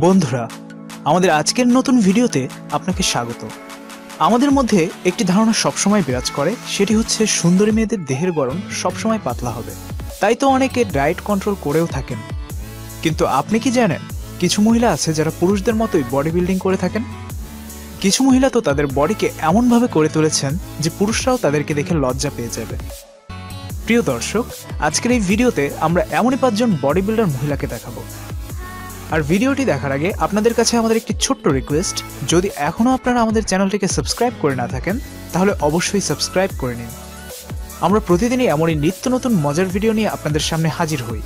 বন্ধুরা, আমাদের আজকের নতুন ভিডিওতে আপনাকে স্বাগত। আমাদের মধ্যে একটি ধারণা সবসময় বিরাজ করে, সেটি হচ্ছে সুন্দরী মেয়েদের দেহের গড়ন সবসময় পাতলা হবে। তাই তো অনেকে ডায়েট কন্ট্রোল করেও থাকেন। কিন্তু আপনি কি জানেন, কিছু মহিলা আছে যারা পুরুষদের মতোই বডি বিল্ডিং করে থাকেন। কিছু মহিলা তো তাদের বডিকে এমনভাবে করে তুলেছেন যে পুরুষরাও তাদেরকে দেখে লজ্জা পেয়ে যাবে। প্রিয় দর্শক, আজকের এই ভিডিওতে আমরা এমনই 5 জন বডি বিল্ডার মহিলাকে দেখাবো। আর ভিডিওটি দেখার আগে আপনাদের কাছে আমাদের একটি ছোট্ট রিকোয়েস্ট, যদি এখনও আপনারা আমাদের চ্যানেলটিকে সাবস্ক্রাইব করে না থাকেন তাহলে অবশ্যই সাবস্ক্রাইব করে নিন। আমরা প্রতিদিনই এমনই নিত্য নতুন মজার ভিডিও নিয়ে আপনাদের সামনে হাজির হই।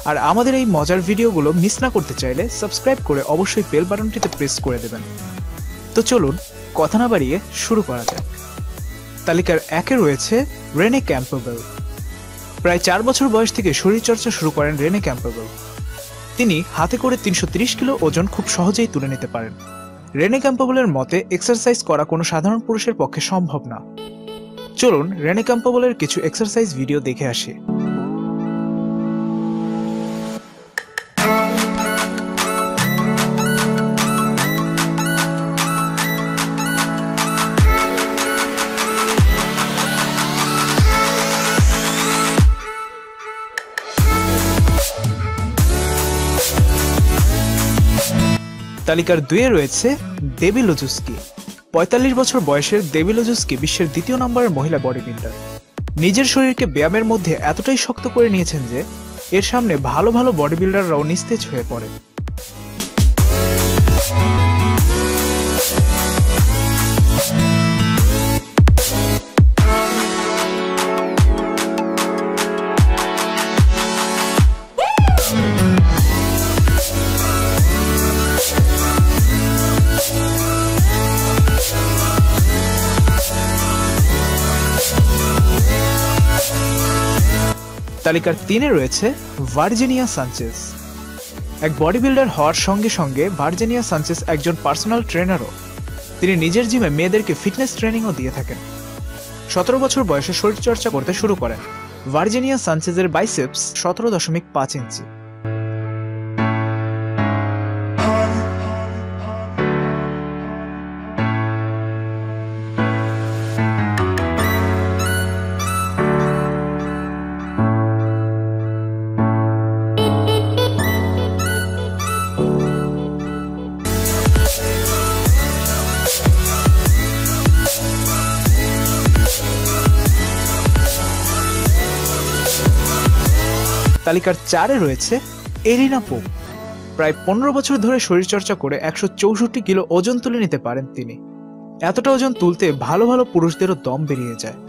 আর আমাদের এই মজার ভিডিওগুলো মিস না করতে চাইলে সাবস্ক্রাইব করে অবশ্যই বেল বাটনটিতে প্রেস করে দেবেন। তো চলুন কথা না বাড়িয়ে শুরু করা যাক। তালিকার 1-এ রয়েছে রেনে ক্যাম্পবেল। প্রায় 4 বছর বয়স থেকে শরীরচর্চা শুরু করেন রেনে ক্যাম্পবেল। তিনি হাতে করে 330 কিলো ওজন খুব সহজেই তুলে নিতে পারেন। রেনে ক্যাম্পবেলের মতে এক্সারসাইজ করা কোনো সাধারণ পুরুষের পক্ষে সম্ভব না। চলুন রেনে ক্যাম্পবেলের কিছু এক্সারসাইজ ভিডিও দেখে আসি। তালিকার 2-এ রয়েছে দেবী লোজুস্কি। 45 বছর বয়সের দেবী লোজুস্কি বিশ্বের 2য় নম্বরের মহিলা বডি বিল্ডার। নিজের শরীরকে ব্যায়ামের মধ্যে এতটাই শক্ত করে নিয়েছেন যে এর সামনে ভালো ভালো বডি বিল্ডাররাও নিস্তেজ হয়ে পড়ে। তালিকার 3-এ রয়েছে ভার্জিনিয়া সানচেজ। এক বডি বিল্ডার হওয়ার সঙ্গে সঙ্গে ভার্জিনিয়া সানচেজ একজন পার্সোনাল ট্রেনারও। তিনি নিজের জিমে মেয়েদেরকে ফিটনেস ট্রেনিংও দিয়ে থাকেন। 17 বছর বয়সে শরীরচর্চা করতে শুরু করেন। ভার্জিনিয়া সানচেজের বাইসেপস 17.5 ইঞ্চি। তালিকার 4-এ রয়েছে এরিনা পোপ। প্রায় 15 বছর ধরে শরীরচর্চা করে 164 কিলো ওজন তুলে নিতে পারেন তিনি। এতটা ওজন তুলতে ভালো ভালো পুরুষদেরও দম বেরিয়ে যায়।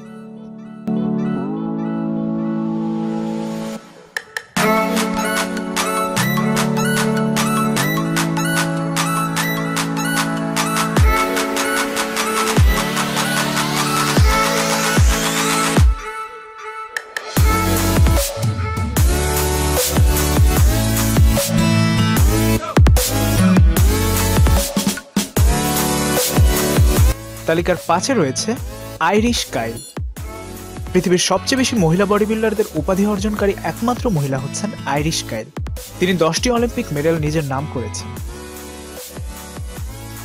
তালিকার 5-এ রয়েছে আইরিশ কাইল। পৃথিবীর সবচেয়ে বেশি মহিলা বডি বিল্ডারদের উপাধি অর্জনকারী একমাত্র মহিলা হচ্ছেন আইরিশ কাইল। তিনি 10টি অলিম্পিক মেডেল নিজের নাম করেছেন।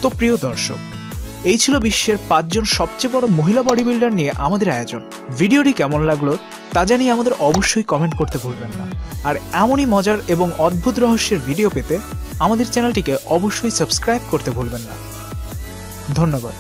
তো প্রিয় দর্শক, এই ছিল বিশ্বের 5 জন সবচেয়ে বড় মহিলা বডি বিল্ডার নিয়ে আমাদের আয়োজন। ভিডিওটি কেমন লাগলো তা জানিয়ে আমাদের অবশ্যই কমেন্ট করতে ভুলবেন না। আর এমনই মজার এবং অদ্ভুত রহস্যের ভিডিও পেতে আমাদের চ্যানেলটিকে অবশ্যই সাবস্ক্রাইব করতে ভুলবেন না। ধন্যবাদ।